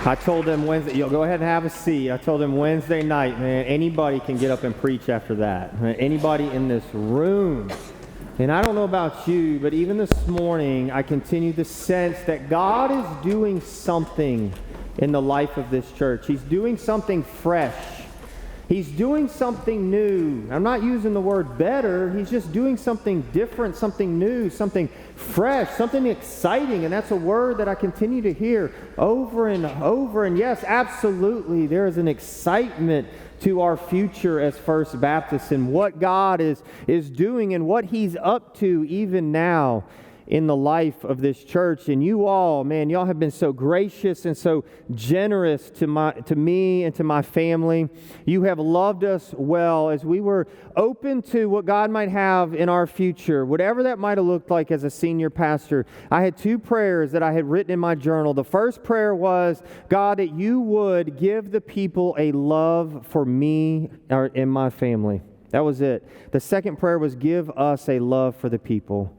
I told them Wednesday, go ahead and have a seat. I told them Wednesday night, man, anybody can get up and preach after that. Anybody in this room. And I don't know about you, but even this morning, I continue to sense that God is doing something in the life of this church. He's doing something fresh. He's doing something new. I'm not using the word better. He's just doing something different, something new, something fresh, something exciting. And that's a word that I continue to hear over and over. And yes, absolutely, there is an excitement to our future as First Baptists and what God is doing and what He's up to even now in the life of this church. And you all, man, y'all have been so gracious and so generous to me and to my family. You have loved us well as we were open to what God might have in our future, whatever that might have looked like as a senior pastor. I had two prayers that I had written in my journal. The first prayer was, God, that you would give the people a love for me and my family. That was it. The second prayer was, give us a love for the people.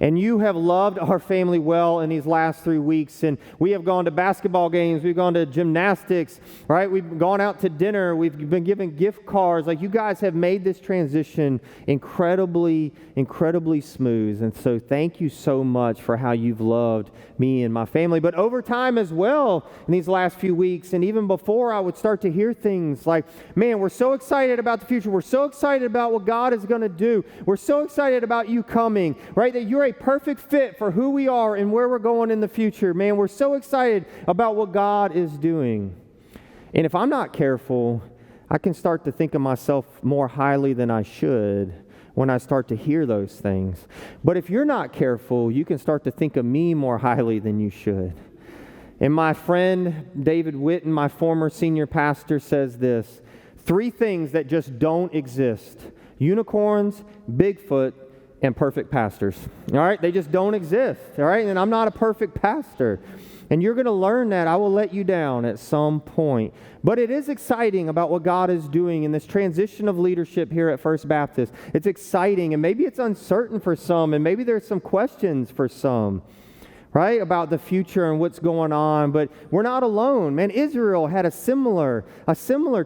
And you have loved our family well in these last 3 weeks. And we have gone to basketball games. We've gone to gymnastics, right? We've gone out to dinner. We've been given gift cards. Like, you guys have made this transition incredibly, incredibly smooth. And so thank you so much for how you've loved me and my family. But over time as well, in these last few weeks, and even before, I would start to hear things like, man, we're so excited about the future. We're so excited about what God is going to do. We're so excited about you coming, right? That you're a perfect fit for who we are and where we're going in the future. Man, we're so excited about what God is doing. And if I'm not careful, I can start to think of myself more highly than I should when I start to hear those things. But if you're not careful, you can start to think of me more highly than you should. And my friend David Witten, my former senior pastor, says this: 3 things that just don't exist: unicorns, Bigfoot, and perfect pastors. All right? They just don't exist. All right? And I'm not a perfect pastor. And you're going to learn that. I will let you down at some point. But it is exciting about what God is doing in this transition of leadership here at First Baptist. It's exciting, and maybe it's uncertain for some, and maybe there's some questions for some, right, about the future and what's going on. But we're not alone. Man, Israel had a similar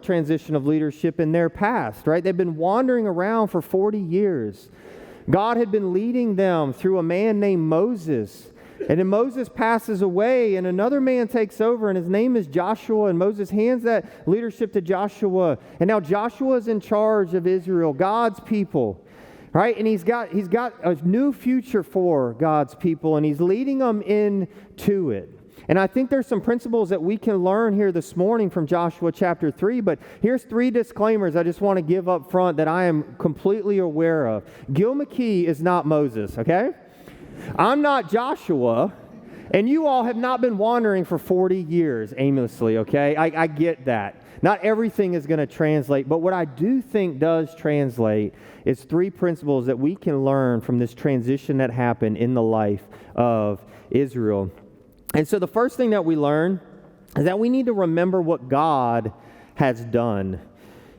transition of leadership in their past, right? They've been wandering around for 40 years. God had been leading them through a man named Moses. And then Moses passes away, and another man takes over, and his name is Joshua. And Moses hands that leadership to Joshua. And now Joshua is in charge of Israel, God's people, right? And he's got a new future for God's people, and he's leading them into it. And I think there's some principles that we can learn here this morning from Joshua chapter 3, but here's 3 disclaimers I just want to give up front that I am completely aware of. Gil McKee is not Moses, okay? I'm not Joshua, and you all have not been wandering for 40 years aimlessly, okay? I get that. Not everything is going to translate, but what I do think does translate is 3 principles that we can learn from this transition that happened in the life of Israel. And so the first thing that we learn is that we need to remember what God has done.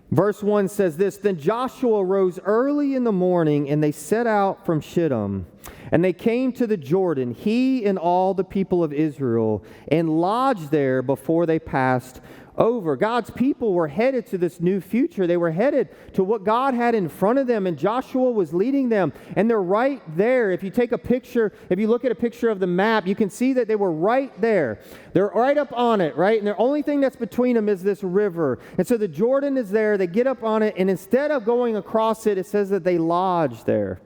Verse 1 says this: Then Joshua rose early in the morning, and they set out from Shittim. And they came to the Jordan, he and all the people of Israel, and lodged there before they passed over. God's people were headed to this new future. They were headed to what God had in front of them, and Joshua was leading them. And they're right there. If you take a picture, if you look at a picture of the map, you can see that they were right there. They're right up on it, right? And the only thing that's between them is this river. And so the Jordan is there. They get up on it, and instead of going across it, it says that they lodge there.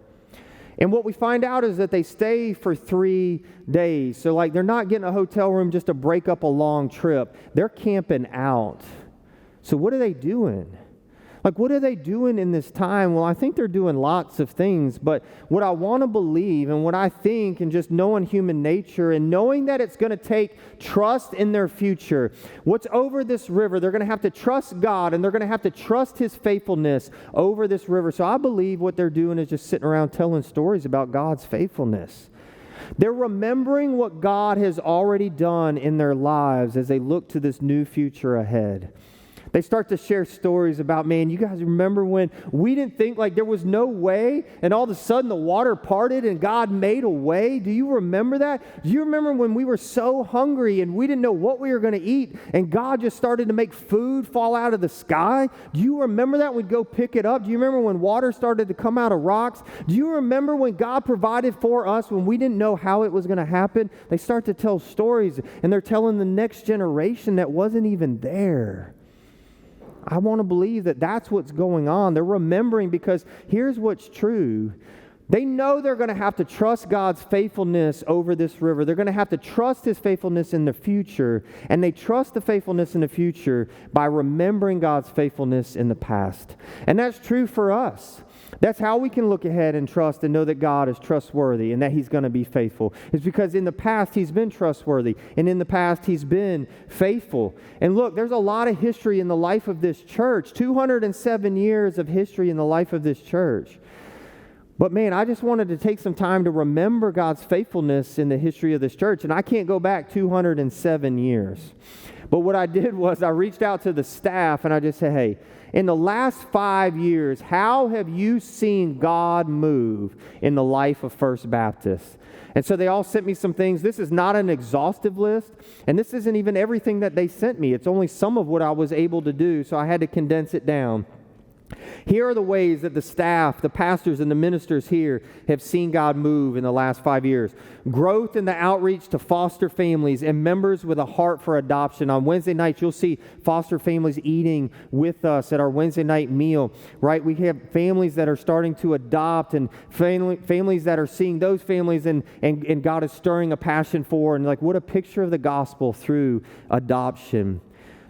And what we find out is that they stay for 3 days. So like, they're not getting a hotel room just to break up a long trip. They're camping out. So what are they doing? Like, what are they doing in this time? Well, I think they're doing lots of things, but what I want to believe and what I think, and just knowing human nature and knowing that it's going to take trust in their future, what's over this river, they're going to have to trust God, and they're going to have to trust His faithfulness over this river. So I believe what they're doing is just sitting around telling stories about God's faithfulness. They're remembering what God has already done in their lives as they look to this new future ahead. They start to share stories about, man, you guys remember when we didn't think, like, there was no way, and all of a sudden the water parted and God made a way? Do you remember that? Do you remember when we were so hungry and we didn't know what we were going to eat, and God just started to make food fall out of the sky? Do you remember that? We'd go pick it up. Do you remember when water started to come out of rocks? Do you remember when God provided for us when we didn't know how it was going to happen? They start to tell stories, and they're telling the next generation that wasn't even there. I want to believe that that's what's going on. They're remembering, because here's what's true. They know they're going to have to trust God's faithfulness over this river. They're going to have to trust His faithfulness in the future. And they trust the faithfulness in the future by remembering God's faithfulness in the past. And that's true for us. That's how we can look ahead and trust and know that God is trustworthy and that He's going to be faithful. It's because in the past He's been trustworthy, and in the past He's been faithful. And look, there's a lot of history in the life of this church, 207 years of history in the life of this church. But man, I just wanted to take some time to remember God's faithfulness in the history of this church, and I can't go back 207 years. But what I did was I reached out to the staff and I just said, hey, in the last 5 years, how have you seen God move in the life of First Baptist? And so they all sent me some things. This is not an exhaustive list, and this isn't even everything that they sent me. It's only some of what I was able to do, so I had to condense it down. Here are the ways that the staff, the pastors, and the ministers here have seen God move in the last 5 years. Growth in the outreach to foster families and members with a heart for adoption. On Wednesday nights, you'll see foster families eating with us at our Wednesday night meal, right? We have families that are starting to adopt, and families that are seeing those families and God is stirring a passion for, and like, what a picture of the gospel through adoption.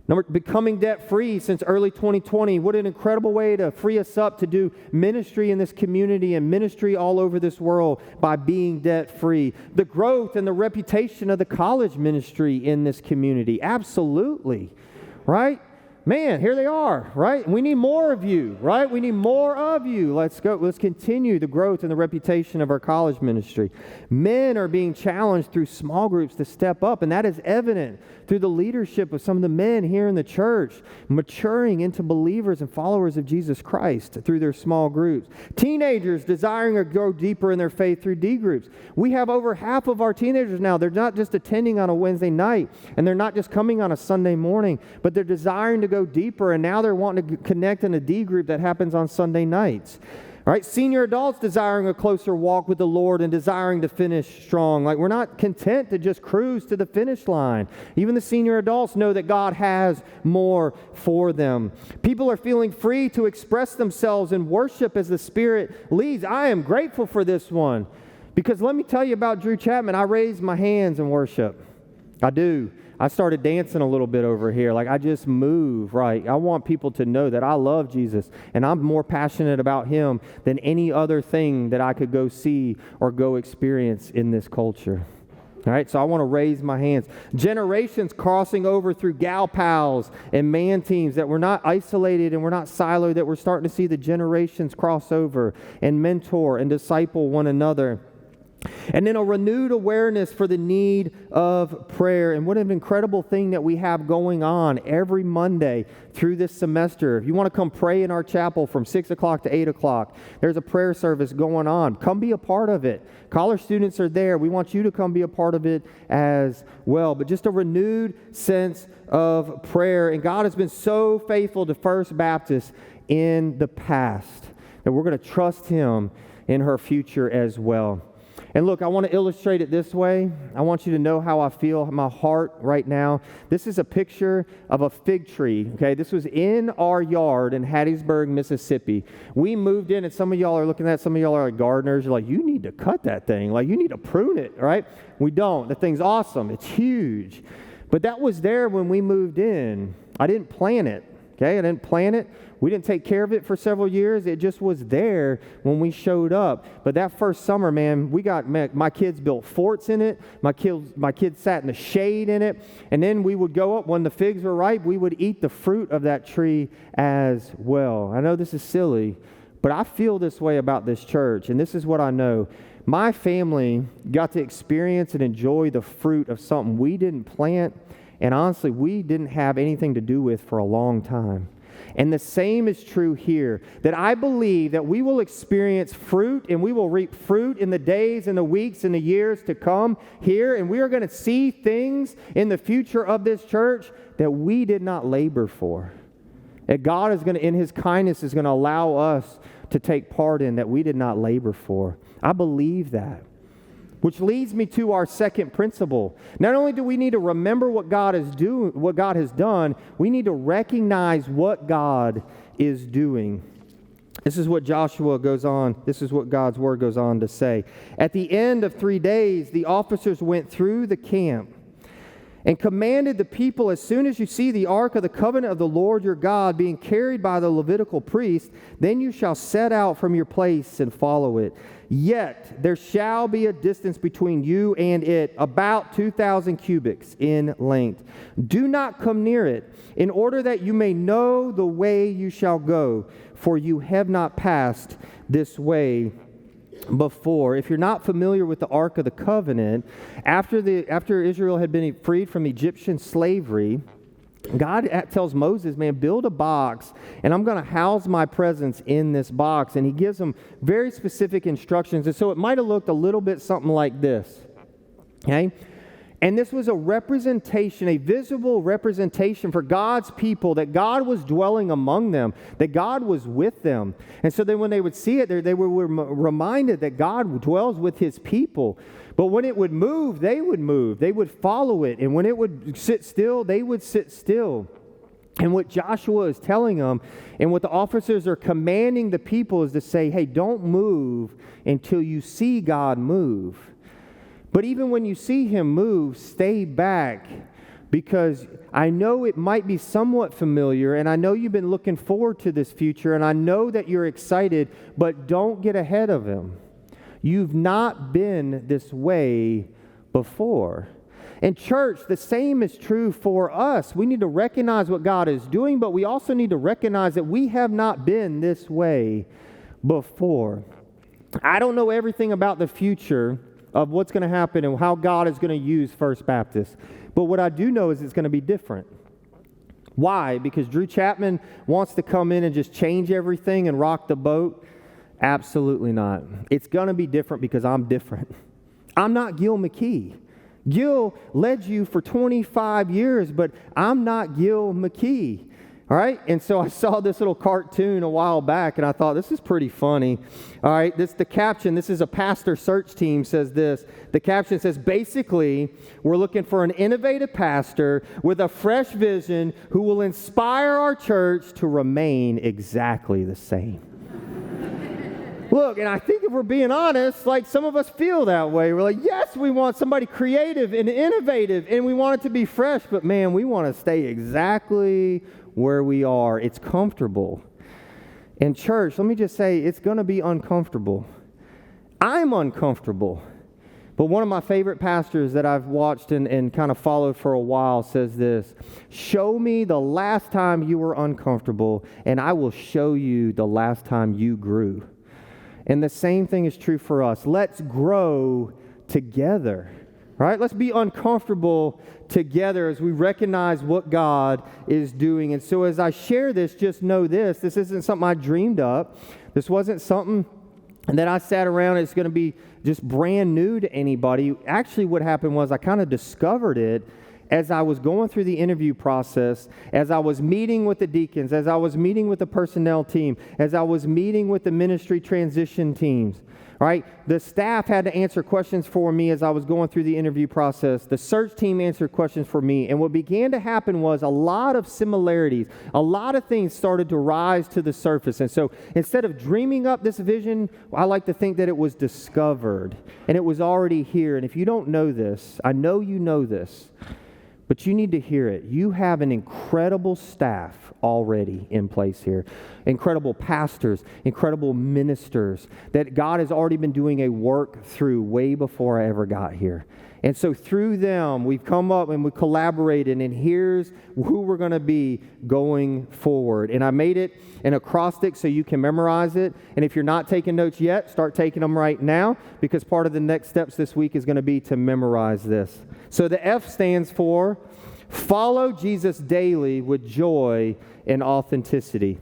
Number, becoming debt-free since early 2020. What an incredible way to free us up to do ministry in this community and ministry all over this world by being debt-free. The growth and the reputation of the college ministry in this community. Absolutely, right? Man, here they are, right? We need more of you, right? We need more of you. Let's go. Let's continue the growth and the reputation of our college ministry. Men are being challenged through small groups to step up, and that is evident through the leadership of some of the men here in the church, maturing into believers and followers of Jesus Christ through their small groups. Teenagers desiring to go deeper in their faith through D groups. We have over half of our teenagers now. They're not just attending on a Wednesday night, and they're not just coming on a Sunday morning, but they're desiring to go deeper, and now they're wanting to connect in a D group that happens on Sunday nights. All right, senior adults desiring a closer walk with the Lord and desiring to finish strong. Like, we're not content to just cruise to the finish line. Even the senior adults know that God has more for them. People are feeling free to express themselves in worship as the Spirit leads. I am grateful for this one, because let me tell you about Drew Chapman. I raise my hands in worship. I do. I started dancing a little bit over here. Like, I just move, right? I want people to know that I love Jesus, and I'm more passionate about Him than any other thing that I could go see or go experience in this culture. All right, so I want to raise my hands. Generations crossing over through gal pals and man teams, that we're not isolated and we're not siloed, that we're starting to see the generations cross over and mentor and disciple one another. And then a renewed awareness for the need of prayer. And what an incredible thing that we have going on every Monday through this semester. If you want to come pray in our chapel from 6 o'clock to 8 o'clock, there's a prayer service going on. Come be a part of it. College students are there. We want you to come be a part of it as well. But just a renewed sense of prayer. And God has been so faithful to First Baptist in the past that we're going to trust Him in her future as well. And look, I want to illustrate it this way. I want you to know how I feel, my heart right now. This is a picture of a fig tree, okay? This was in our yard in Hattiesburg, Mississippi. We moved in, and some of y'all are looking at that. Some of y'all are like gardeners. You're like, you need to cut that thing. Like, you need to prune it, right? We don't. The thing's awesome. It's huge. But that was there when we moved in. I didn't plant it, okay? I didn't plant it. We didn't take care of it for several years. It just was there when we showed up. But that first summer, man, my kids built forts in it. My kids sat in the shade in it. And then we would go up when the figs were ripe. We would eat the fruit of that tree as well. I know this is silly, but I feel this way about this church. And this is what I know. My family got to experience and enjoy the fruit of something we didn't plant and honestly, we didn't have anything to do with for a long time. And the same is true here, that I believe that we will experience fruit and we will reap fruit in the days and the weeks and the years to come here, and we are going to see things in the future of this church that we did not labor for. That God is going to, in His kindness, is going to allow us to take part in that we did not labor for. I believe that. Which leads me to our second principle. Not only do we need to remember what God is doing, what God has done, we need to recognize what God is doing. This is what Joshua goes on. This is what God's word goes on to say. At the end of 3 days, the officers went through the camp and commanded the people, as soon as you see the ark of the covenant of the Lord your God being carried by the Levitical priest, then you shall set out from your place and follow it. Yet there shall be a distance between you and it, about 2,000 cubits in length. Do not come near it, in order that you may know the way you shall go, for you have not passed this way before. If you're not familiar with the Ark of the Covenant, after Israel had been freed from Egyptian slavery, God tells Moses, man, build a box, and I'm going to house my presence in this box. And He gives them very specific instructions. And so it might have looked a little bit something like this. Okay? And this was a representation, a visible representation for God's people, that God was dwelling among them, that God was with them. And so then when they would see it, they were reminded that God dwells with His people. But when it would move, they would move. They would follow it. And when it would sit still, they would sit still. And what Joshua is telling them, and what the officers are commanding the people, is to say, hey, don't move until you see God move. But even when you see Him move, stay back, because I know it might be somewhat familiar, and I know you've been looking forward to this future, and I know that you're excited, but don't get ahead of Him. You've not been this way before. In church, the same is true for us. We need to recognize what God is doing, but we also need to recognize that we have not been this way before. I don't know everything about the future of what's going to happen and how God is going to use First Baptist. But what I do know is it's going to be different. Why? Because Drew Chapman wants to come in and just change everything and rock the boat? Absolutely not. It's going to be different because I'm different. I'm not Gil McKee. Gil led you for 25 years, but I'm not Gil McKee. All right, and so I saw this little cartoon a while back, and I thought, this is pretty funny. All right, the caption, this is a pastor search team, says this. The caption says, basically, we're looking for an innovative pastor with a fresh vision who will inspire our church to remain exactly the same. Look, and I think if we're being honest, like some of us feel that way. We're like, yes, we want somebody creative and innovative, and we want it to be fresh, but man, we want to stay exactly where we are. It's comfortable. In church, let me just say, it's going to be uncomfortable. I'm uncomfortable. But one of my favorite pastors that I've watched and kind of followed for a while says this: show me the last time you were uncomfortable, and I will show you the last time you grew. And the same thing is true for us. Let's grow together. Right? Let's be uncomfortable together as we recognize what God is doing. And so as I share this, just know this isn't something I dreamed up. This wasn't something that I sat around and it's going to be just brand new to anybody. Actually, what happened was I kind of discovered it as I was going through the interview process, as I was meeting with the deacons, as I was meeting with the personnel team, as I was meeting with the ministry transition teams. Right? The staff had to answer questions for me as I was going through the interview process. The search team answered questions for me. And what began to happen was a lot of similarities. A lot of things started to rise to the surface. And so instead of dreaming up this vision, I like to think that it was discovered. And it was already here. And if you don't know this, I know you know this, but you need to hear it. You have an incredible staff already in place here. Incredible pastors, incredible ministers that God has already been doing a work through way before I ever got here. And so through them, we've come up and we collaborated, and here's who we're going to be going forward. And I made it an acrostic so you can memorize it. And if you're not taking notes yet, start taking them right now, because part of the next steps this week is going to be to memorize this. So the F stands for Follow Jesus daily with joy and authenticity.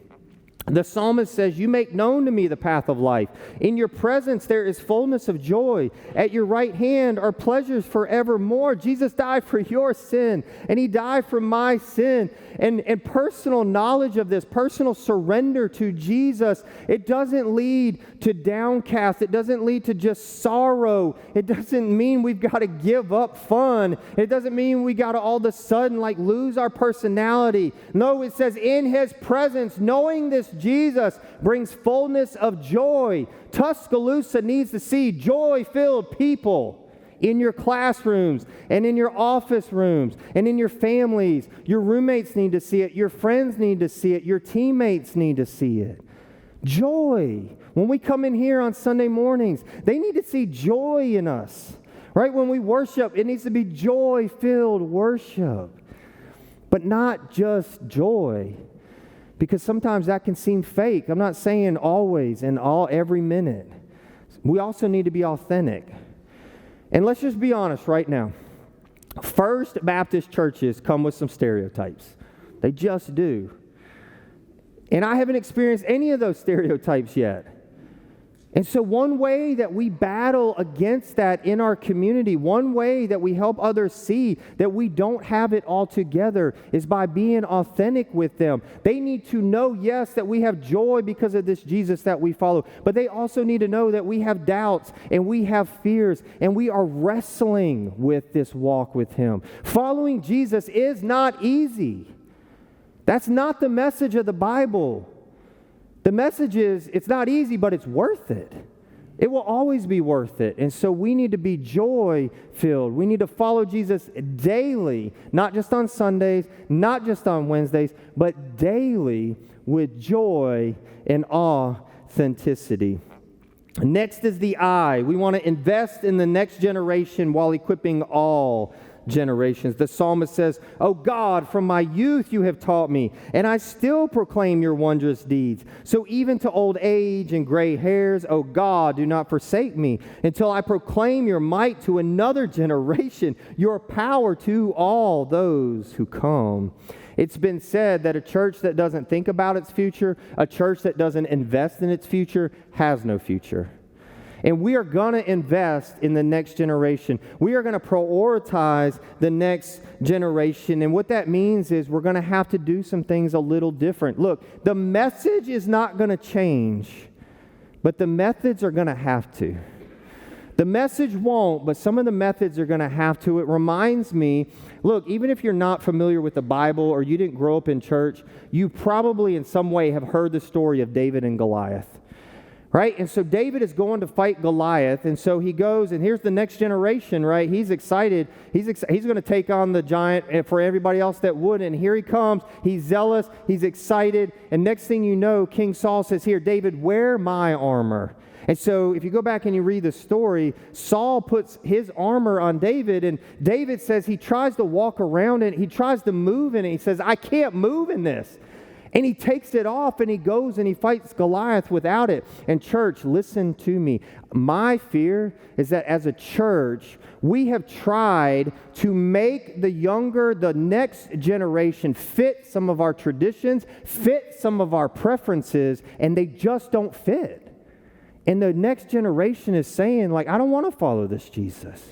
The psalmist says, you make known to me the path of life. In your presence there is fullness of joy. At your right hand are pleasures forevermore. Jesus died for your sin, and he died for my sin. And personal knowledge of this, personal surrender to Jesus, it doesn't lead to downcast. It doesn't lead to just sorrow. It doesn't mean we've got to give up fun. It doesn't mean we got to all of a sudden like lose our personality. No, it says in his presence, knowing this Jesus brings fullness of joy. Tuscaloosa needs to see joy-filled people in your classrooms and in your office rooms and in your families. Your roommates need to see it. Your friends need to see it. Your teammates need to see it. Joy. When we come in here on Sunday mornings, they need to see joy in us. Right? When we worship, it needs to be joy-filled worship. But not just joy. Because sometimes that can seem fake. I'm not saying always and every minute. We also need to be authentic. And let's just be honest right now. First Baptist churches come with some stereotypes. They just do. And I haven't experienced any of those stereotypes yet. And so one way that we battle against that in our community, one way that we help others see that we don't have it all together is by being authentic with them. They need to know, yes, that we have joy because of this Jesus that we follow, but they also need to know that we have doubts and we have fears and we are wrestling with this walk with him. Following Jesus is not easy. That's not the message of the Bible. The message is, it's not easy, but it's worth it. It will always be worth it. And so we need to be joy-filled. We need to follow Jesus daily, not just on Sundays, not just on Wednesdays, but daily with joy and authenticity. Next is the I. We want to invest in the next generation while equipping all generations. The psalmist says, "O God, from my youth you have taught me, and I still proclaim your wondrous deeds. So even to old age and gray hairs, O God, do not forsake me until I proclaim your might to another generation, your power to all those who come." It's been said that a church that doesn't think about its future, a church that doesn't invest in its future, has no future. And we are going to invest in the next generation. We are going to prioritize the next generation. And what that means is we're going to have to do some things a little different. Look, the message is not going to change, but the methods are going to have to. The message won't, but some of the methods are going to have to. It reminds me, look, even if you're not familiar with the Bible or you didn't grow up in church, you probably in some way have heard the story of David and Goliath. Right? And so David is going to fight Goliath, and so he goes, and here's the next generation, right? He's excited. He's going to take on the giant and for everybody else that wouldn't. And here he comes. He's zealous. He's excited. And next thing you know, King Saul says, "Here, David, wear my armor." And so if you go back and you read the story, Saul puts his armor on David, and David says he tries to walk around it. He tries to move in it. He says, "I can't move in this." And he takes it off and he goes and he fights Goliath without it. And church, listen to me. My fear is that as a church, we have tried to make the next generation fit some of our traditions, fit some of our preferences, and they just don't fit. And the next generation is saying, like, I don't want to follow this Jesus.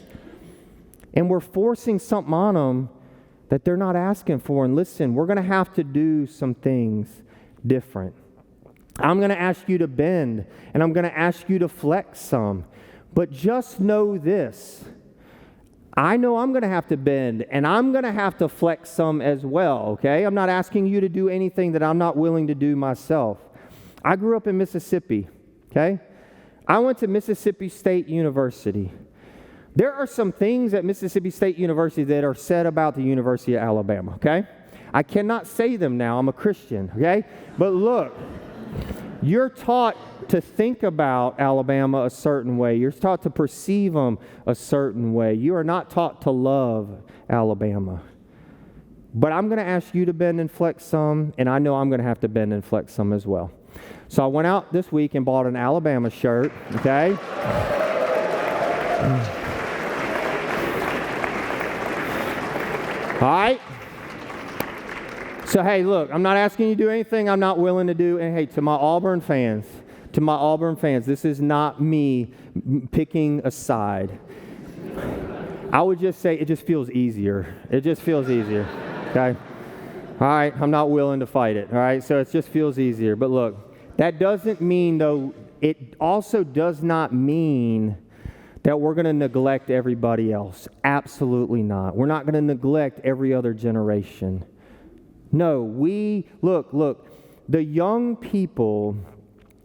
And we're forcing something on them that they're not asking for. And listen, we're going to have to do some things different. I'm going to ask you to bend, and I'm going to ask you to flex some. But just know this. I know I'm going to have to bend, and I'm going to have to flex some as well, okay? I'm not asking you to do anything that I'm not willing to do myself. I grew up in Mississippi, okay? I went to Mississippi State University. There are some things at Mississippi State University that are said about the University of Alabama, okay? I cannot say them now. I'm a Christian, okay? But look, you're taught to think about Alabama a certain way. You're taught to perceive them a certain way. You are not taught to love Alabama. But I'm going to ask you to bend and flex some, and I know I'm going to have to bend and flex some as well. So I went out this week and bought an Alabama shirt, okay? All right, So, hey, look, I'm not asking you to do anything I'm not willing to do. And, hey, to my Auburn fans, this is not me picking a side. I would just say it just feels easier. It just feels easier, okay? All right, I'm not willing to fight it, all right? So it just feels easier. But look, that doesn't mean, though, it also does not mean that we're going to neglect everybody else. Absolutely not. We're not going to neglect every other generation. No, look, the young people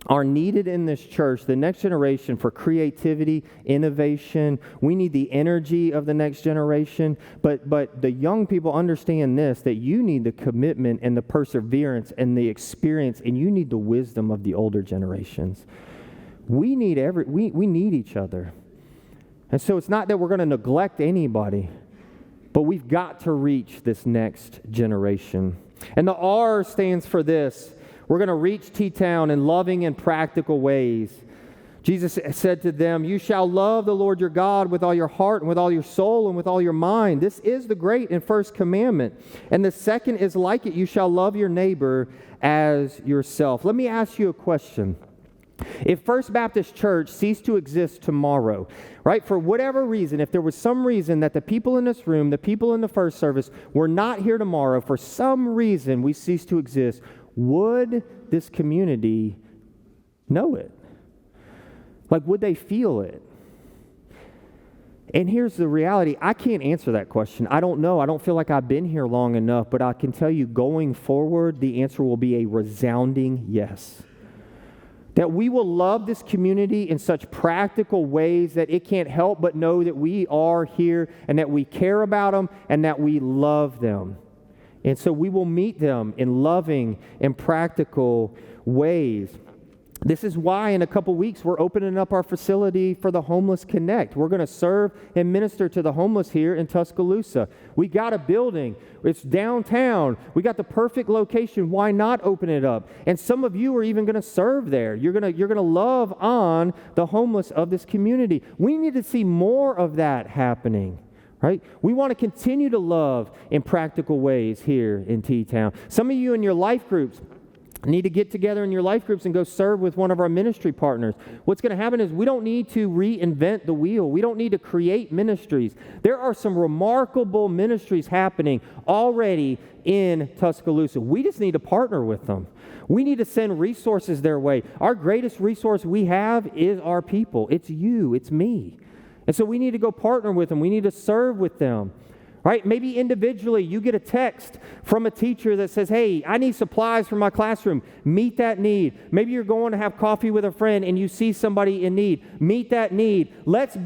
are needed in this church, the next generation, for creativity, innovation. We need the energy of the next generation. But the young people understand this, that you need the commitment and the perseverance and the experience, and you need the wisdom of the older generations. We need we need each other. And so it's not that we're going to neglect anybody, but we've got to reach this next generation. And the R stands for this. We're going to reach T-Town in loving and practical ways. Jesus said to them, "You shall love the Lord your God with all your heart and with all your soul and with all your mind." This is the great and first commandment. And the second is like it. You shall love your neighbor as yourself. Let me ask you a question. If First Baptist Church ceased to exist tomorrow, right, for whatever reason, if there was some reason that the people in this room, the people in the first service, were not here tomorrow, for some reason we cease to exist, would this community know it? Like, would they feel it? And here's the reality. I can't answer that question. I don't know. I don't feel like I've been here long enough, but I can tell you going forward, the answer will be a resounding yes. That we will love this community in such practical ways that it can't help but know that we are here and that we care about them and that we love them. And so we will meet them in loving and practical ways. This is why in a couple weeks we're opening up our facility for the Homeless Connect. We're going to serve and minister to the homeless here in Tuscaloosa. We got a building. It's downtown. We got the perfect location. Why not open it up? And some of you are even going to serve there. You're going to love on the homeless of this community. We need to see more of that happening. Right? We want to continue to love in practical ways here in T-Town. Some of you in your life groups need to get together in your life groups and go serve with one of our ministry partners. What's going to happen is we don't need to reinvent the wheel. We don't need to create ministries. There are some remarkable ministries happening already in Tuscaloosa. We just need to partner with them. We need to send resources their way. Our greatest resource we have is our people. It's you. It's me. And so we need to go partner with them. We need to serve with them. Right? Maybe individually you get a text from a teacher that says, "Hey, I need supplies for my classroom." Meet that need. Maybe you're going to have coffee with a friend and you see somebody in need. Meet that need. Let's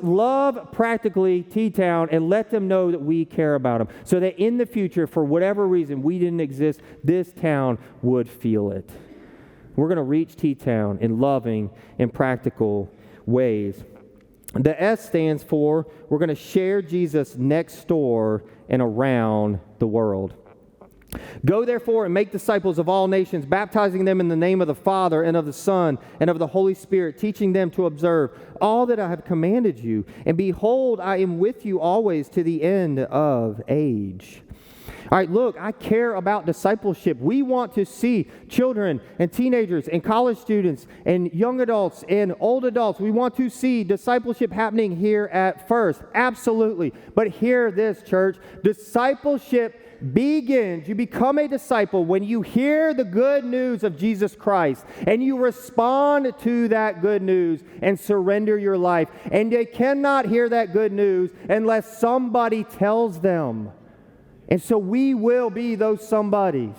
love practically T-Town and let them know that we care about them so that in the future, for whatever reason we didn't exist, this town would feel it. We're going to reach T-Town in loving and practical ways. The S stands for we're going to share Jesus next door and around the world. Go therefore and make disciples of all nations, baptizing them in the name of the Father and of the Son and of the Holy Spirit, teaching them to observe all that I have commanded you. And behold, I am with you always to the end of age. All right, look, I care about discipleship. We want to see children and teenagers and college students and young adults and old adults. We want to see discipleship happening here at First. Absolutely. But hear this, church. Discipleship begins, you become a disciple when you hear the good news of Jesus Christ and you respond to that good news and surrender your life. And they cannot hear that good news unless somebody tells them. And so we will be those somebodies.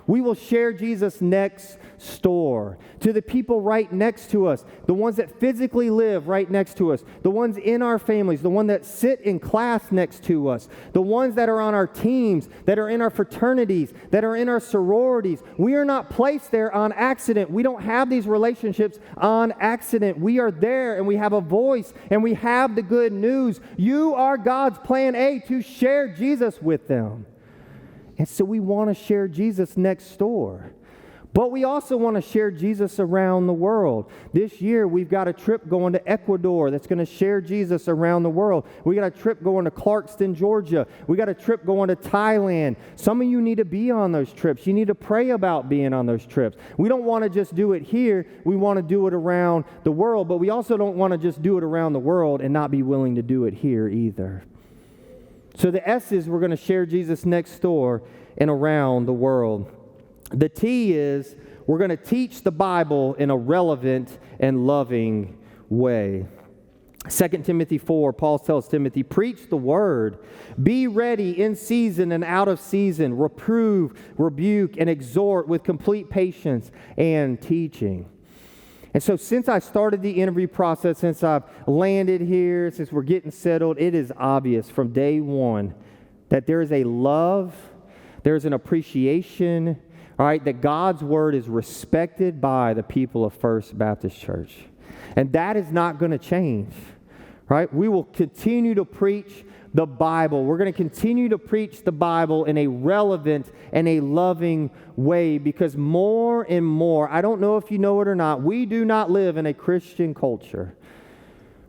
We will share Jesus next door to the people right next to us, the ones that physically live right next to us, the ones in our families, the ones that sit in class next to us, the ones that are on our teams, that are in our fraternities, that are in our sororities. We are not placed there on accident. We don't have these relationships on accident. We are there and we have a voice and we have the good news. You are God's plan A to share Jesus with them. And so we want to share Jesus next door. But we also want to share Jesus around the world. This year, we've got a trip going to Ecuador that's going to share Jesus around the world. We got a trip going to Clarkston, Georgia. We got a trip going to Thailand. Some of you need to be on those trips. You need to pray about being on those trips. We don't want to just do it here. We want to do it around the world, but we also don't want to just do it around the world and not be willing to do it here either. So the S is we're going to share Jesus next door and around the world. The T is we're going to teach the Bible in a relevant and loving way. 2 Timothy 4, Paul tells Timothy, preach the word. Be ready in season and out of season. Reprove, rebuke, and exhort with complete patience and teaching. And so since I started the interview process, since I've landed here, since we're getting settled, it is obvious from day one that there is a love, there's an appreciation, all right, that God's word is respected by the people of First Baptist Church. And that is not going to change, right? We will continue to preach the Bible. We're going to continue to preach the Bible in a relevant and a loving way because more and more, I don't know if you know it or not, we do not live in a Christian culture.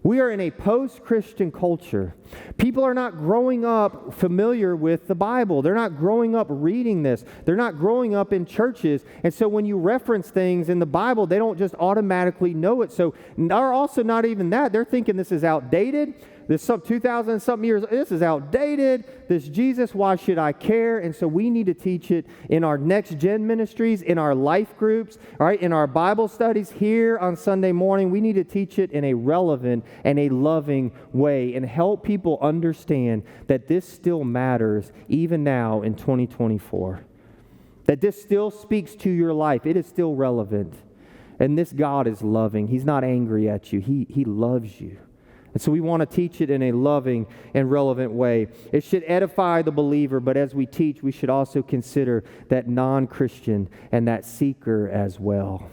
We are in a post-Christian culture. People are not growing up familiar with the Bible. They're not growing up reading this. They're not growing up in churches. And so when you reference things in the Bible, they don't just automatically know it. So they're also not even that. They're thinking this is outdated. This 2,000 and something years, this is outdated. This Jesus, why should I care? And so we need to teach it in our next gen ministries, in our life groups, all right, in our Bible studies here on Sunday morning. We need to teach it in a relevant and a loving way and help people understand that this still matters even now in 2024. That this still speaks to your life. It is still relevant. And this God is loving. He's not angry at you. He loves you. And so we want to teach it in a loving and relevant way. It should edify the believer, but as we teach, we should also consider that non-Christian and that seeker as well.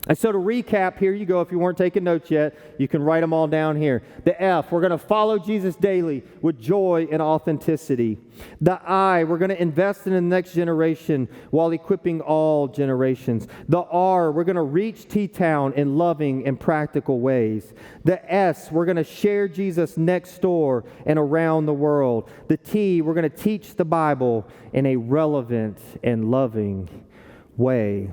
And so to recap, here you go. If you weren't taking notes yet, you can write them all down here. The F, we're going to follow Jesus daily with joy and authenticity. The I, we're going to invest in the next generation while equipping all generations. The R, we're going to reach T-Town in loving and practical ways. The S, we're going to share Jesus next door and around the world. The T, we're going to teach the Bible in a relevant and loving way.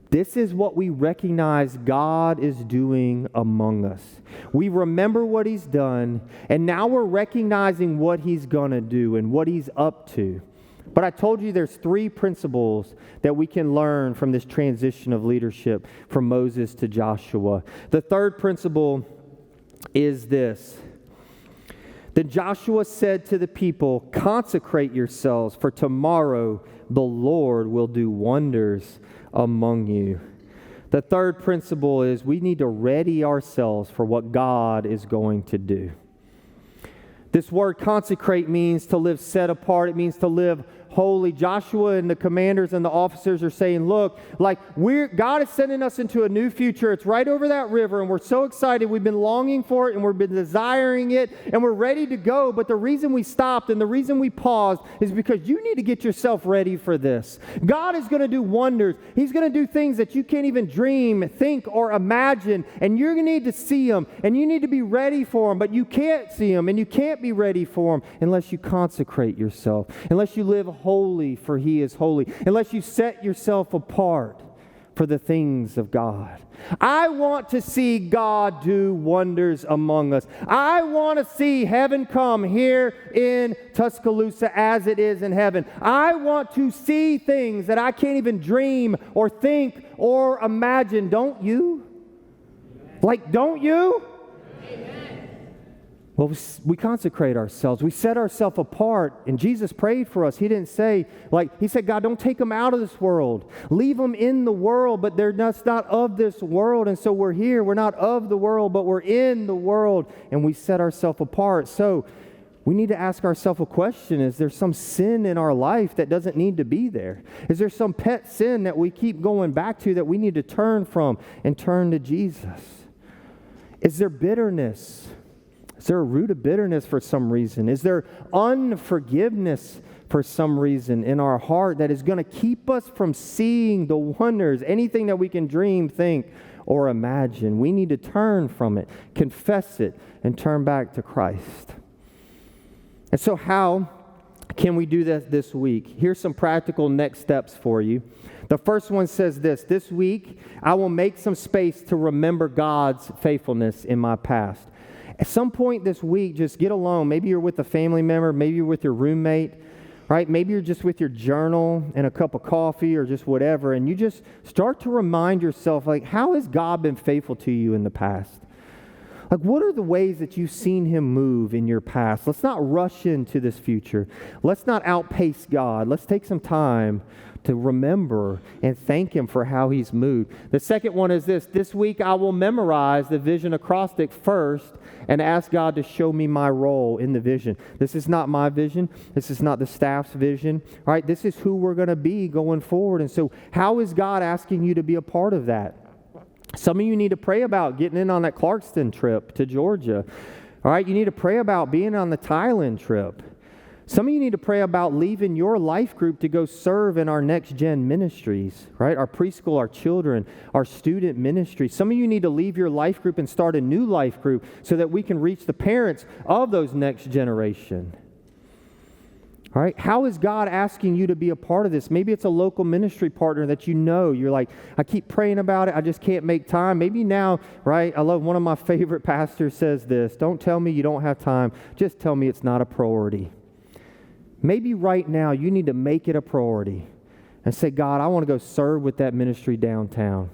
This is what we recognize God is doing among us. We remember what He's done, and now we're recognizing what He's going to do and what He's up to. But I told you there's 3 principles that we can learn from this transition of leadership from Moses to Joshua. The third principle is this. Then Joshua said to the people, consecrate yourselves, for tomorrow the Lord will do wonders among you. The third principle is we need to ready ourselves for what God is going to do. This word consecrate means to live set apart. It means to live holy. Joshua and the commanders and the officers are saying, look, like God is sending us into a new future. It's right over that river, and we're so excited. We've been longing for it, and we've been desiring it, and we're ready to go. But the reason we stopped and the reason we paused is because you need to get yourself ready for this. God is going to do wonders. He's going to do things that you can't even dream, think, or imagine, and you're going to need to see them, and you need to be ready for them, but you can't see them, and you can't be ready for them unless you consecrate yourself, unless you live holy, for He is holy, unless you set yourself apart for the things of God. I want to see God do wonders among us. I want to see heaven come here in Tuscaloosa as it is in heaven. I want to see things that I can't even dream or think or imagine. Don't you? Like, don't you? Amen. Well, we consecrate ourselves. We set ourselves apart. And Jesus prayed for us. He didn't say, He said, God, don't take them out of this world. Leave them in the world, but they're not of this world. And so we're here. We're not of the world, but we're in the world. And we set ourselves apart. So we need to ask ourselves a question. Is there some sin in our life that doesn't need to be there? Is there some pet sin that we keep going back to that we need to turn from and turn to Jesus? Is there bitterness? Is there a root of bitterness for some reason? Is there unforgiveness for some reason in our heart that is going to keep us from seeing the wonders, anything that we can dream, think, or imagine. We need to turn from it, confess it, and turn back to Christ. And so how can we do that this week? Here's some practical next steps for you. The first one says this week, I will make some space to remember God's faithfulness in my past. At some point this week, just get alone. Maybe you're with a family member. Maybe you're with your roommate, right? Maybe you're just with your journal and a cup of coffee or just whatever, and you just start to remind yourself, like, how has God been faithful to you in the past? Like, what are the ways that you've seen him move in your past? Let's not rush into this future. Let's not outpace God. Let's take some time to remember and thank him for how he's moved. The second one is this week I will memorize the vision acrostic first and ask God to show me my role in the vision. This is not my vision. This is not the staff's vision. All right, this is who we're going to be going forward. And so how is God asking you to be a part of that? Some of you need to pray about getting in on that Clarkston trip to Georgia. All right, you need to pray about being on the Thailand trip. Some of you need to pray about leaving your life group to go serve in our next gen ministries, right? Our preschool, our children, our student ministry. Some of you need to leave your life group and start a new life group so that we can reach the parents of those next generation. All right, how is God asking you to be a part of this? Maybe it's a local ministry partner that you know. You're like, I keep praying about it. I just can't make time. Maybe now, right? I love one of my favorite pastors says this, don't tell me you don't have time. Just tell me it's not a priority. Maybe right now you need to make it a priority and say, God, I want to go serve with that ministry downtown.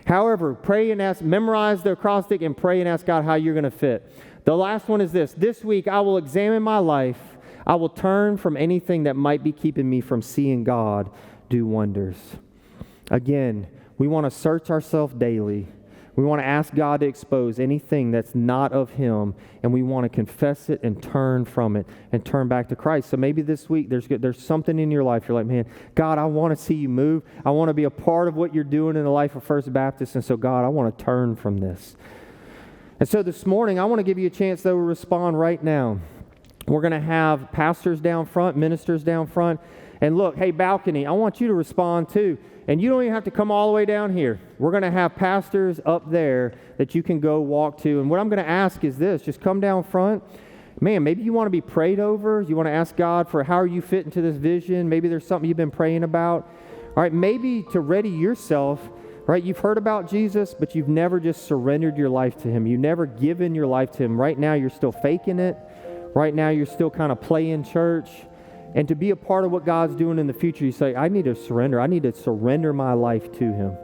However, pray and ask, memorize the acrostic and pray and ask God how you're going to fit. The last one is this week I will examine my life. I will turn from anything that might be keeping me from seeing God do wonders. Again, we want to search ourselves daily. We want to ask God to expose anything that's not of him, and we want to confess it and turn from it and turn back to Christ. So maybe this week there's something in your life. You're like, man, God, I want to see you move. I want to be a part of what you're doing in the life of First Baptist, and so God, I want to turn from this. And so this morning, I want to give you a chance, though, to respond right now. We're going to have pastors down front, ministers down front. And look, hey, balcony, I want you to respond too. And you don't even have to come all the way down here. We're going to have pastors up there that you can go walk to. And what I'm going to ask is this, just come down front. Man, maybe you want to be prayed over. You want to ask God for how you fit into this vision. Maybe there's something you've been praying about. All right, maybe to ready yourself, right? You've heard about Jesus, but you've never just surrendered your life to him. You've never given your life to him. Right now, you're still faking it. Right now, you're still kind of playing church. And to be a part of what God's doing in the future, you say, I need to surrender. I need to surrender my life to him.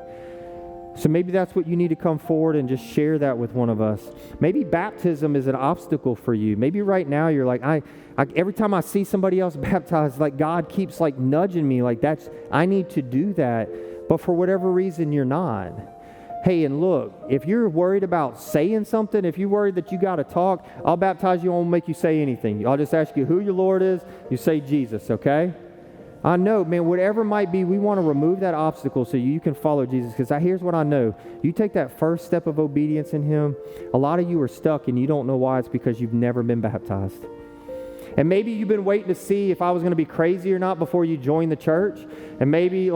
So maybe that's what you need to come forward and just share that with one of us. Maybe baptism is an obstacle for you. Maybe right now you're like, I every time I see somebody else baptized, like God keeps like nudging me, like I need to do that. But for whatever reason, you're not. Hey, and look, if you're worried about saying something, if you're worried that you got to talk, I'll baptize you. I won't make you say anything. I'll just ask you who your Lord is. You say Jesus, okay? I know, man, whatever it might be, we want to remove that obstacle so you can follow Jesus. Because here's what I know. You take that first step of obedience in him, a lot of you are stuck and you don't know why. It's because you've never been baptized. And maybe you've been waiting to see if I was going to be crazy or not before you join the church. And maybe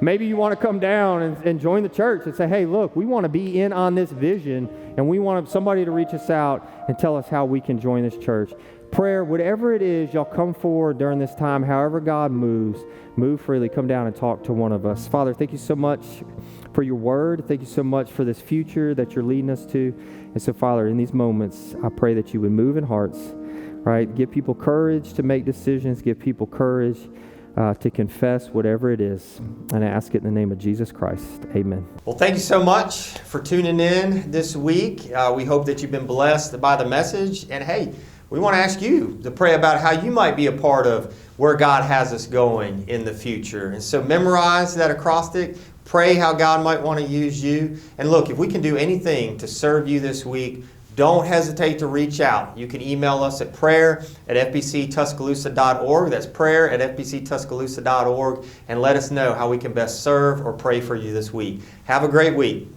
maybe you want to come down and join the church and say, hey, look, we want to be in on this vision and we want somebody to reach us out and tell us how we can join this church. Prayer, whatever it is, y'all come forward during this time, however God moves, move freely, come down and talk to one of us. Father, thank you so much for your word. Thank you so much for this future that you're leading us to. And so, Father, in these moments, I pray that you would move in hearts. Right? Give people courage to make decisions. Give people courage to confess whatever it is. And I ask it in the name of Jesus Christ. Amen. Well, thank you so much for tuning in this week. We hope that you've been blessed by the message. And hey, we want to ask you to pray about how you might be a part of where God has us going in the future. And so memorize that acrostic. Pray how God might want to use you. And look, if we can do anything to serve you this week, don't hesitate to reach out. You can email us at prayer@fbctuscaloosa.org. That's prayer@fbctuscaloosa.org. And let us know how we can best serve or pray for you this week. Have a great week.